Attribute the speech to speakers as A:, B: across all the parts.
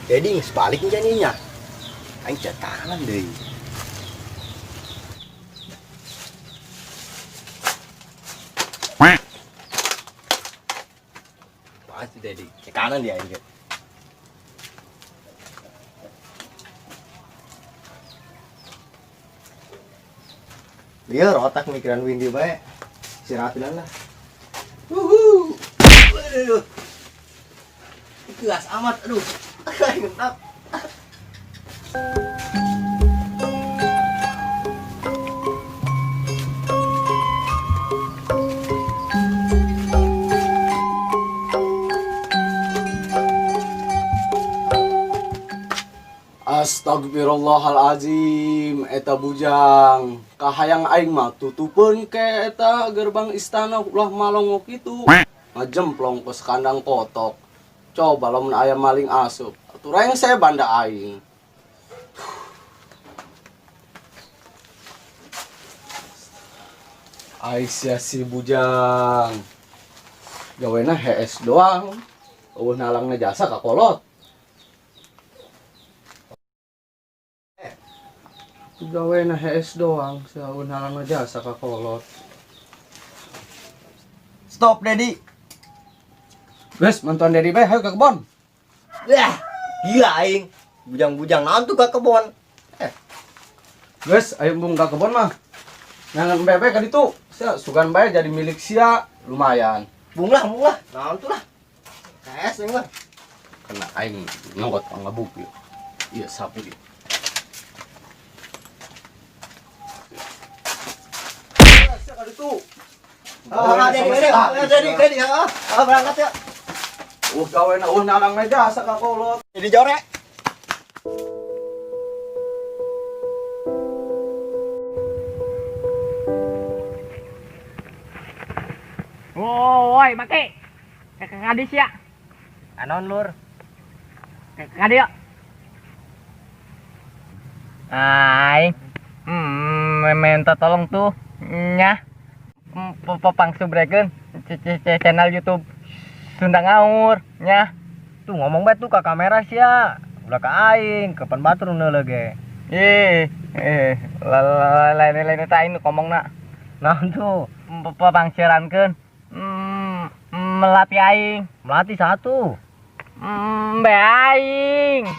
A: Jadi sebalik jadinya. Aing tangan deh. Pasti Dedi, ke kanan dia Aing. Biar otak mikiran Windy bae. Istirahatin lah. Aduh. Keras amat, aduh. Genap.
B: Astagfirullahalazim, eta bujang. Kahayang aing mah tutupeun ke eta gerbang istana ulah malongok itu. Ngajemplong ke kandang kotok. Coba lamun aya maling asup. Atuh reng saya banda aing. Aisyah si bujang. Gawena HS doang. Eueuh nalangna jasa ka kolot. Gawena HS doang, saun halang jasa ka kolot.
A: Stop, Dedi.
B: Guys, mantuan Dedi bae hayu ka kebon.
A: Yah, gila aing. Bujang-bujang naon tuh ka kebon.
B: Guys, ayo bung ka kebon mah. Nangan bebe ka ditu. Sia sugan bae jadi milik sia, lumayan.
A: Bunglah. Naon tuh lah. KS nih mah.
B: Kena aing nonggot ngabuk yuk. Iya sapu di. Sia ka ditu.
A: Dedi, berangkat ya.
B: Gawena nalang jasa ka kolot.
A: Jadi jore.
C: Woi, make. Kadis ya.
A: Anon lur.
C: Kadis ya. Ay. Minta tolong tuh nya. Pangsubrekeun channel YouTube Sunda Ngaur nya.
A: Tuh ngomong bae tuh ka kamera sia. Ulah ka aing, kapan batur nu leuge.
C: Lain eta aing ngomongna.
A: Naon tuh?
C: Pangsirankeun. Melatih aing.
A: Melatih satu.
C: Be aing.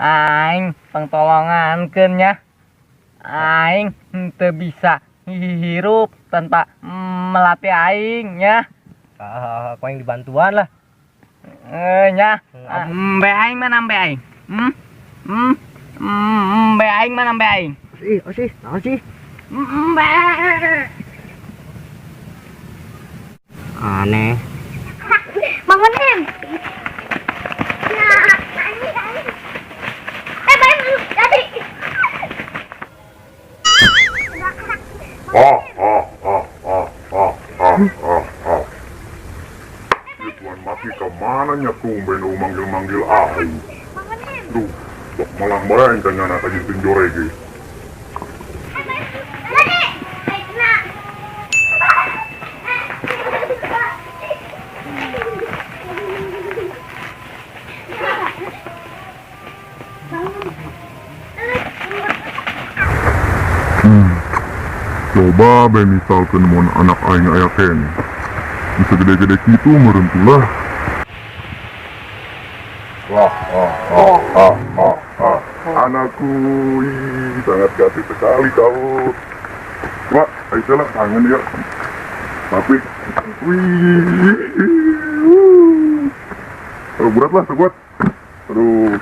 C: Aing pangtolongankeun nya. Aing teu bisa hirup tanpa melatih aing nya.
A: Aku yang dibantuan lah.
C: Nya. Be aing mana be aing? Be aing mana be aing?
A: Naon sih?
C: Be.
A: Aneh.
D: Bangunin. Nah, baik tadi.
E: Tuan mati kemana nya tumben manggil-manggil aing. Duh, bak malang bareng kan nyana tadi tinjorege. Coba be misalkan mon anak aing aya kene. Bisa gede-gede kitu meureun tulah. Anakku, sangat kasih sekali kau. Wah, Aisyah kangen ya. Tapi, berat lah, sebuat. Aduh,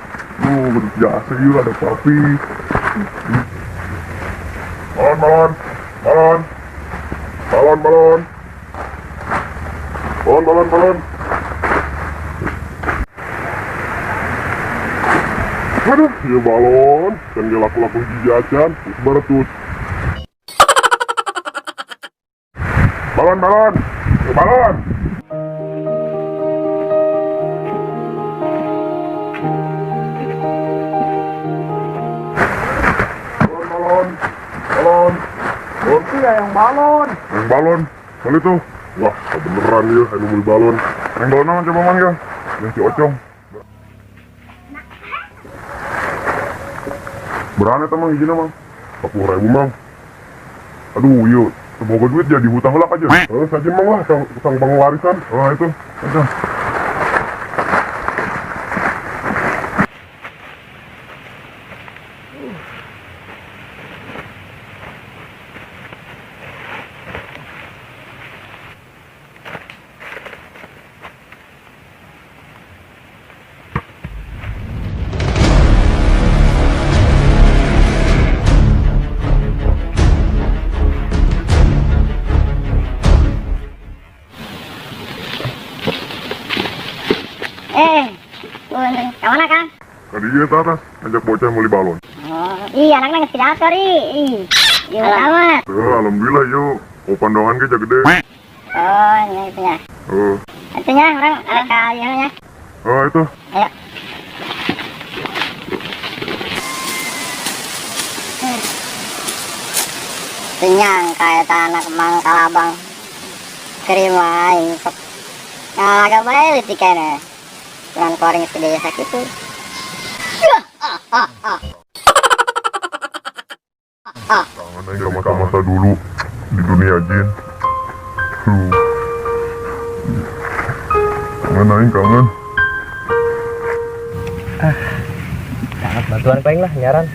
E: berjasa juga ada papi. Balon. Aduh, ya balon, kan dia laku-laku jajan, beretut. Balon. Balon.
C: Iya yang balon.
E: Yang balon. Kali itu, wah beneran ya, ini beli balon. Yang balon mana coba man ya? Yang si Ocong. Berani teman hijau mang, 40.000 mang. Aduh iya, semoga duit jadi hutang helak aja. Saja mang lah, sang pengwarisan. Oh itu, aja.
D: Kemana Kang?
E: Tadi dia ke atas, ajak bocah beli balon.
D: Oh, iya anaknya nggak sekitar iya amat.
E: Alhamdulillah yuk, pandongan kita gede.
D: Oh, ini itunya.
E: Oh,
D: Itunya orang ada kayaknya.
E: oh itu.
D: Ayo. Kenyang kayak anak Mangkalabang. Terima info. Nah, agak baik tiketnya. Dengan koring segede sakit itu.
E: Kangen aja masa-masa dulu di dunia jin. Kangen aing kangen.
A: Sangat bantuan paling lah nyaran.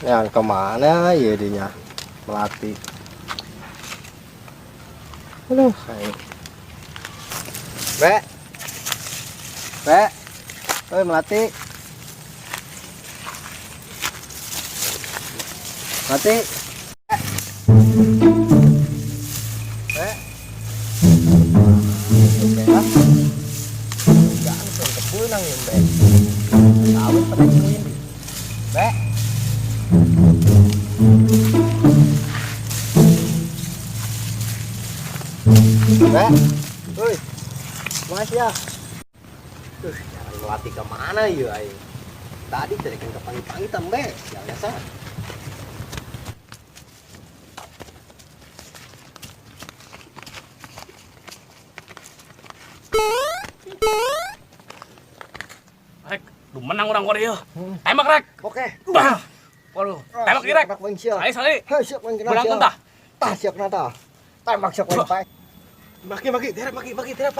A: Yang kemana ya dinya melatih? Aduh, Be, melatih, Be, jangan kepulang ya Be, tahu pada ini, Be. Be, woi, mas ya. Jangan melatih kemana ya, ayo. Tadi terikan ke pangit-pangit Be, yang biasa.
F: Rek, lu menang orang Korea. Tembak rek.
A: Oke.
F: Bah. Waduh, tembak di rek.
A: Ayo,
F: Sali.
A: siap main kena.
F: Menang tah.
A: Tah siap nata. Tembak siap main pai. Bagi, derap, derap.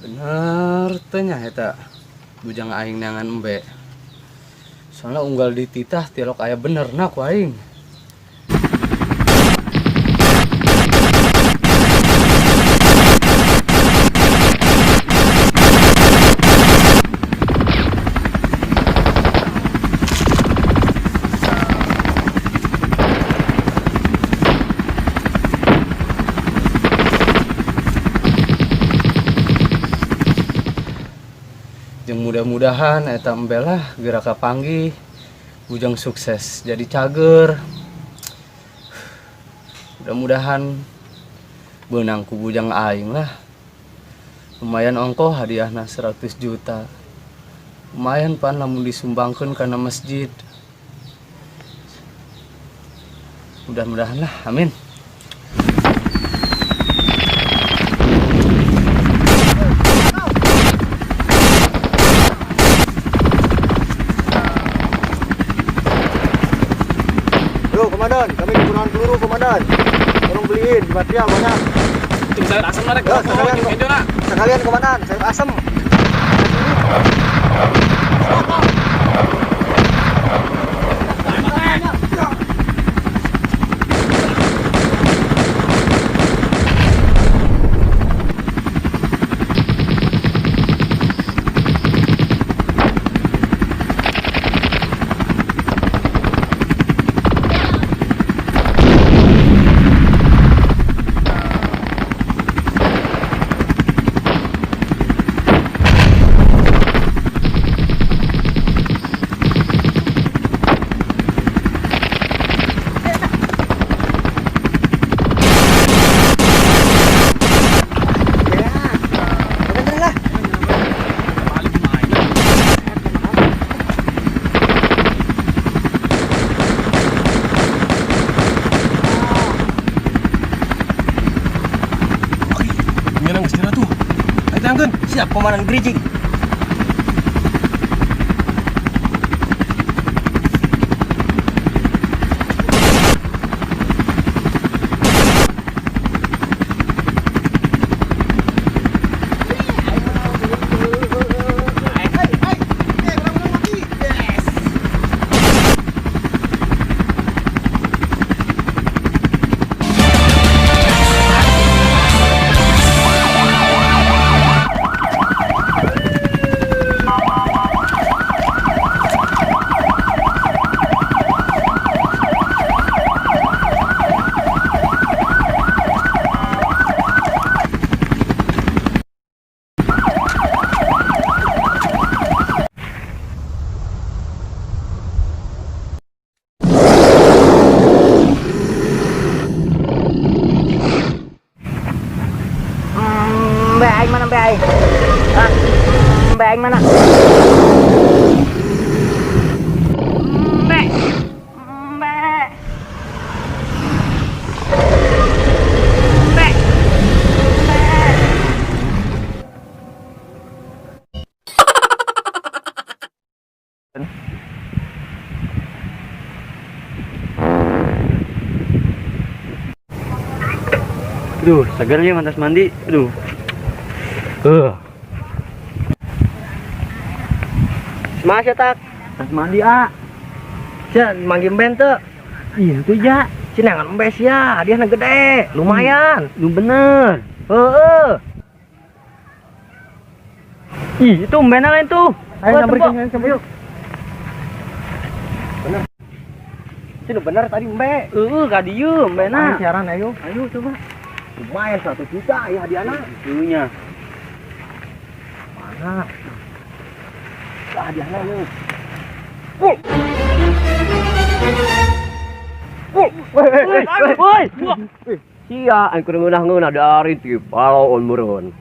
B: Bener tanya eta bujang aing neangan embe. Soalnya unggal dititah tialok aya bener nak ku aing. Jeung mudah-mudahan eta embe lah geura kapanggih bujang sukses jadi cager. Mudah-mudahan beunang ku bujang aing lah. Lumayan ongkoh hadiahna 100 juta. Lumayan pan lamun disumbangkeun kana masjid. Mudah-mudahan lah, amin.
A: Komandan, kami kekurangan peluru komandan. Tolong beliin material banyak.
F: Tim sayur asam lah rek.
A: Ya, sekalian komandan, sayur asem. Tidak komandan Grijing.
C: Mbe aing mana mbe aing? Hah? Mbe aing mana? Mbe. Mbe. Mbe.
F: Aduh, segarnya mantas mandi. Aduh.
C: Mas ya tak?
F: Mantas mandi ah.
C: Jangan manggil bente.
F: Iya tuh ya.
C: Cenangan mbes ya, dia gede, lumayan.
F: Lu bener. Ih, itu mbena lain tuh.
C: Ayo
F: Tembok.
C: sampai yuk. Bener. Sini bener tadi mbe.
F: Gak diem, mbena.
C: Siaran ayo.
F: Ayo coba.
C: Lumayan 1 juta ya hadiah anak.
F: Dulunya.
C: Mana? Hadiah anak yuk.
F: Woi. Sia, ang kurang ngunah dari ti palaon muron.